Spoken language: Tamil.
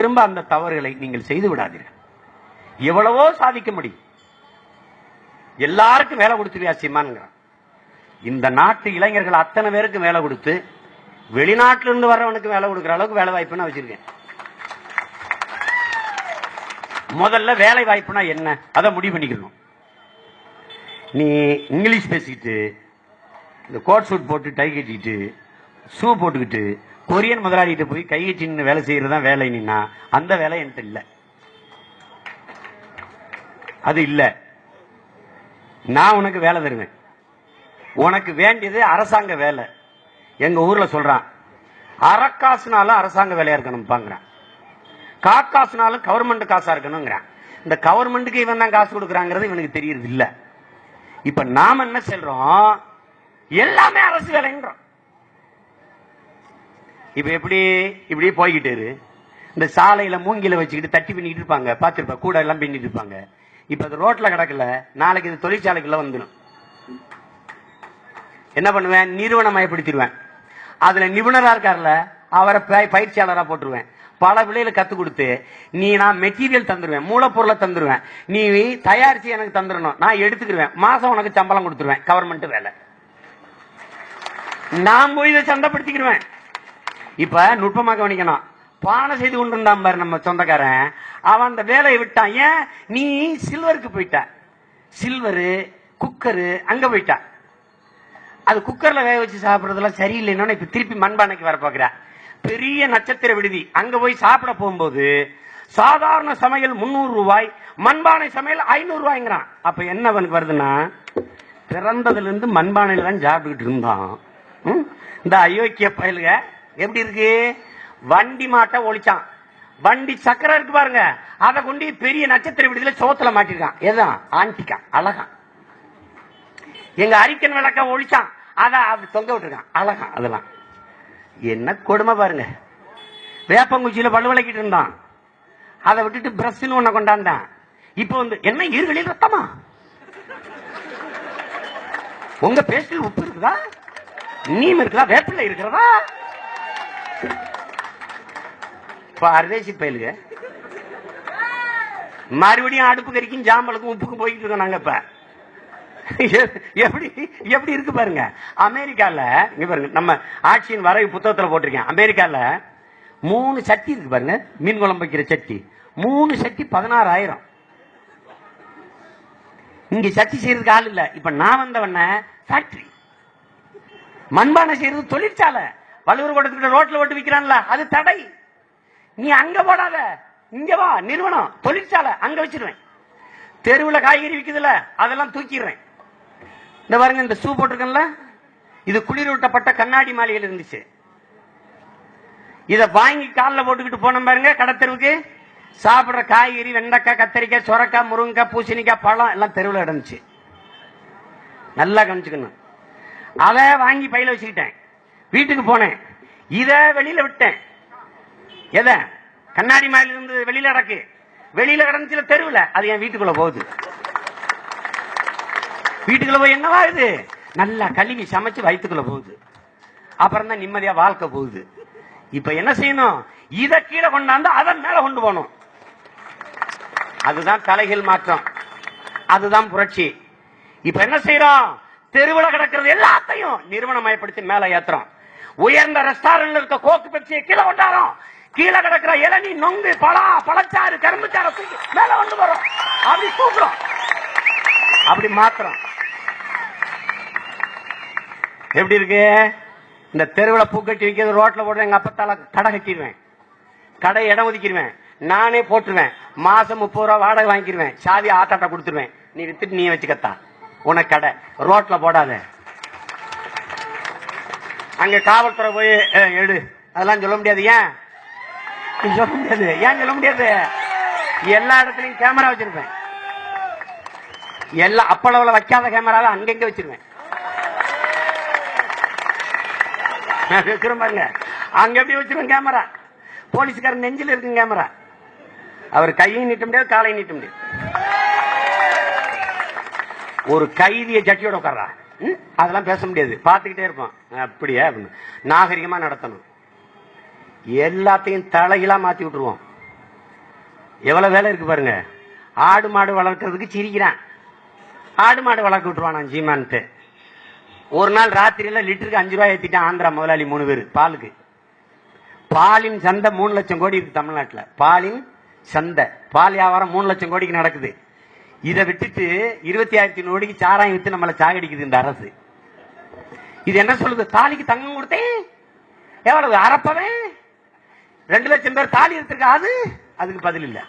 திரும்ப அந்த தவறுகளை நீங்கள் செய்து விடாதீர்கள். எவ்வளவோ சாதிக்க முடியும். எல்லாருக்கும் வேலை கொடுத்துருவியா சீமான்ங்கிறான். இந்த நாட்டு இளைஞர்கள் அத்தனை பேருக்கு வேலை கொடுத்து வெளிநாட்டில இருந்து வர்றவனுக்கு வேலை கொடுக்கிற அளவுக்கு வேலை வாய்ப்புன்னு வச்சிருக்கேன். முதல்ல வேலை வாய்ப்புனா என்ன அதை முடிவு பண்ணிக்கணும். நீ இங்கிலீஷ் பேசிக்கிட்டு இந்த கோட் சூட் போட்டு டை கட்டிட்டு ஷூ போட்டுக்கிட்டு கொரியன் முதலாளிகிட்ட போய் கை கட்டின்னு வேலை செய்யறதுதான் வேலை. நீனா அந்த வேலை என்கிட்ட இல்ல, அது இல்ல. நான் உனக்கு வேலை தருவேன். உனக்கு வேண்டியது அரசாங்க வேலை. எங்க ஊர்ல சொல்றான், அரக்காசுனாலும் அரசாங்க வேலையா இருக்கணும் பாங்கிறான், காக்காசுனாலும் கவர்மெண்ட் காசா இருக்கணுங்கிறான். இந்த கவர்மெண்ட்டுக்கு இவன் தான் காசு கொடுக்கறாங்கிறது இவனுக்கு தெரியறது இல்ல. இப்ப நாம என்ன சொல்றோம், எல்லாமே அரசு வேலைன்றோம். இப்ப எப்படி இப்படி போய்கிட்டு இந்த சாலையில மூங்கில வச்சுக்கிட்டு தட்டி பண்ணிட்டு இருப்பாங்க, பாத்துருப்ப கூட எல்லாம் பண்ணிட்டு இருப்பாங்க. இப்ப அது ரோட்ல கிடக்கல, நாளைக்கு இது தொழிற்சாலைக்குள்ள வந்துடும். என்ன பண்ணுவேன், நிறுவனமயப்படுத்திடுவேன். அதுல நிபுணரா இருக்கார்ல அவரை பயிற்சியாளரா போட்டுருவேன். பல பிள்ளைகளை கத்து கொடுத்து நீ நான் மெட்டீரியல் தந்துருவேன், மூலப்பொருளை தந்துருவேன், நீ தயாரிச்சு எனக்கு தந்துடணும், நான் எடுத்துக்கிடுவேன், மாசம் உனக்கு சம்பளம் கொடுத்துருவேன். கவர்மெண்ட் வேலை. நான் போய் இதை சண்டைப்படுத்திக்கிடுவேன். இப்ப நுட்பமா கவனிக்கணும். பானை செய்து கொண்டு இருந்தான் பாரு நம்ம சொந்தக்காரன், அவன் அந்த வேலையை விட்டான். ஏன், நீ சில்வருக்கு போயிட்ட, சில்வரு குக்கரு அங்க போயிட்ட. அது குக்கர்ல வேக வச்சு சாப்பிடுறதுலாம் சரியில்லைன்னு இப்ப திருப்பி மண்பானைக்கு வர பாக்குற. பெரிய நட்சத்திர விடுதி அங்க போய் சாப்பிட போகும்போது சாதாரண சமையல் 300 ரூபாய், மண்பானை சமையல் 500 ரூபாய்ங்கிறான். அப்ப என்ன அவனுக்கு வருதுன்னா, பிறந்ததுல இருந்து மண்பானையில தான் சாப்பிட்டுக்கிட்டு இருந்தான். இந்த அயோக்கிய பயலுக எப்படி இருக்கு, வண்டி மாட்ட ஒழிச்சான். வண்டி சக்கரம் இருக்கு பாருங்க, அதை கொண்டு பெரிய நட்சத்திர விடுதியில சோத்துல மாட்டிருக்கான். எதான் ஆண்டிக்கா அழகா. எங்க அரிக்கன் விளக்க ஒழிச்சான், அதை அப்படி தொங்க விட்டுருக்கான் அழகா. அதெல்லாம் என்ன கொடுமை பாருங்க. வேப்பங்குச்சியில பல்லு விளக்கிட்டு இருந்தான், அதை விட்டுட்டு பிரஷ்னு ஒண்ண கொண்டாந்தான். இப்ப வந்து என்ன ஈர்களில் ரத்தமா, உங்க பேஸ்டில் உப்பு இருக்குதா, நீம் இருக்குதா, வேப்பிலை இருக்கிறதா, பரதேசி பயலுங்க. மறுபடியும் அடுப்பு கறிக்கும் ஜாம்பலுக்கும் உப்புக்கு போயிட்டு இருக்கோம் நாங்க. இப்ப எப்படி எப்படி இருக்கு பாருங்க. அமெரிக்கால இங்க பாருங்க, நம்ம ஆட்சியின் வரைவு புத்தகத்துல போட்டிருக்கேன். அமெரிக்கால 3 சட்டி இருக்கு பாருங்க, மீன் குழம்பு வைக்கிற சட்டி. 3 சட்டி 16,000. இங்க சட்டி செய்யறதுக்கு ஆள் இல்ல. இப்ப நான் வந்தவன ஃபேக்டரி, மண்பானை செய்யறது தொழிற்சாலை. வள்ளுவர் கூடத்துக்கிட்ட ரோட்ல ஓட்டு விற்கிறான்ல, அது தடை. நீ அங்க போடாத, இங்க வா, நிறுவனம் தொழிற்சாலை அங்க வச்சிருவேன். தெருவுல காய்கறி விக்குதுல அதெல்லாம் தூக்கிடுறேன். இந்த பாருங்க, இந்த ஷூ போட்டிருக்கேன்ல, இது குளிரூட்டப்பட்ட கண்ணாடி மாளிகையில் இருந்துச்சு. இத வாங்கி காலில் போட்டுக்கிட்டு போன பாருங்க கடத்தெருவுக்கு. சாப்பிடுற காய்கறி வெண்டைக்காய், கத்தரிக்காய், சொரக்காய், முருங்கைக்காய், பூசணிக்காய், பழம் எல்லாம் தெருவில் இருந்துச்சு. நல்லா கவனிச்சுக்கணும். அதை வாங்கி பையில வச்சுக்கிட்டேன். வீட்டுக்கு போனேன், இத வெளியில விட்டேன். எத, கண்ணாடி மாளிகையில் இருந்து வெளியில கிடக்கு. வெளியில கிடந்துச்சுல தெருவில், அது என் வீட்டுக்குள்ள போகுது. வீட்டுக்குள்ள போய் என்னவா இது, நல்லா கழுவி சமைச்சு வயிற்றுக்குள்ள போகுது. அப்புறம் தான் நிம்மதியா வாழ்க்கை போகுது. இப்ப என்ன செய்யணும், இத கீழே கொண்டாந்து அதன் மேல கொண்டு போகணும். அதுதான் தலைகள் மாற்றம், அதுதான் புரட்சி. இப்ப என்ன செய்யறோம், தெருவில் கிடக்கிறது எல்லாத்தையும் நிறுவனமயப்படுத்தி மேல ஏத்துறோம். உயர்ந்த ரெஸ்டாரண்ட்ல இருக்க கோக்கு பெப்சியை கீழே கொண்டாடுறோம். கீழே கிடக்கிற இளநீ, நொங்கு, பழச்சாறு, கரும்புச்சாறு தூக்கி மேல கொண்டு வரோம். அப்படி தூக்குறோம், அப்படி மாத்திரம். எப்படி இருக்கு, இந்த தெருவில் பூ கட்டி வைக்கிறது, ரோட்ல போடுற எங்க அப்பத்தால கடை கட்டிடுவேன், கடை இடம் ஒதுக்கிடுவேன், நானே போட்டுருவேன். மாசம் 30 ரூபா வாடகை வாங்கிடுவேன், சாவி ஆத்தாட்ட கொடுத்துருவேன், நீ வித்துட்டு நீ வச்சுக்கத்தா, உனக்கு கடை. ரோட்ல போடாத. அங்க காவல்துறை போய் எடு அதெல்லாம் சொல்ல முடியாது. ஏன் சொல்ல முடியாது, ஏன் சொல்ல முடியாது, எல்லா இடத்துலயும் கேமரா வச்சிருப்பேன். எல்லா அப்பளவுல வைக்காத கேமராவை அங்கங்க வச்சிருவேன். பாருங்க, அங்க எப்படி வச்சிருவேன் கேமரா. போலீஸ்காரன் நெஞ்சில் இருக்கு கேமரா. அவர் கையும் நீட்ட முடியாது, காலையும் நீட்ட முடியாது. ஒரு கைதிய ஜட்டியோட உட்கார்றா, அதெல்லாம் பேச முடியாது, பார்த்துக்கிட்டே இருப்போம். அப்படியே நாகரிகமா நடத்தணும். எல்லாத்தையும் தலைகீழா மாத்தி விட்டுருவோம். எவ்வளவு வேலை இருக்கு பாருங்க. ஆடு மாடு வளர்க்கறதுக்கு சிரிக்கிறான். ஆடு மாடு வளர்க்க விட்டுருவான் ஜீமான்ட்டு. ஒரு நாள் ராத்திரியில லிட்டருக்கு 5 ரூபாய் ஏத்திட்டான் ஆந்திரா முதலாளி 3 பேர் பாலுக்கு. பாலின் சந்தை 3 லட்சம் கோடி இருக்கு தமிழ்நாட்டில். பாலின் சந்தை, பால் வியாபாரம் 3 லட்சம் கோடிக்கு நடக்குது. இதை விட்டுட்டு 26,000 கோடிக்கு சாராயம் வித்து நம்மளை சாகடிக்குது இந்த அரசு. இது என்ன சொல்லுது? தாலிக்கு தங்கம் கொடுத்தேன், எவ்வளவு அரப்பவன் 2 லட்சம் பேர் தாலி எடுத்திருக்காது. அதுக்கு பதில் இல்லை.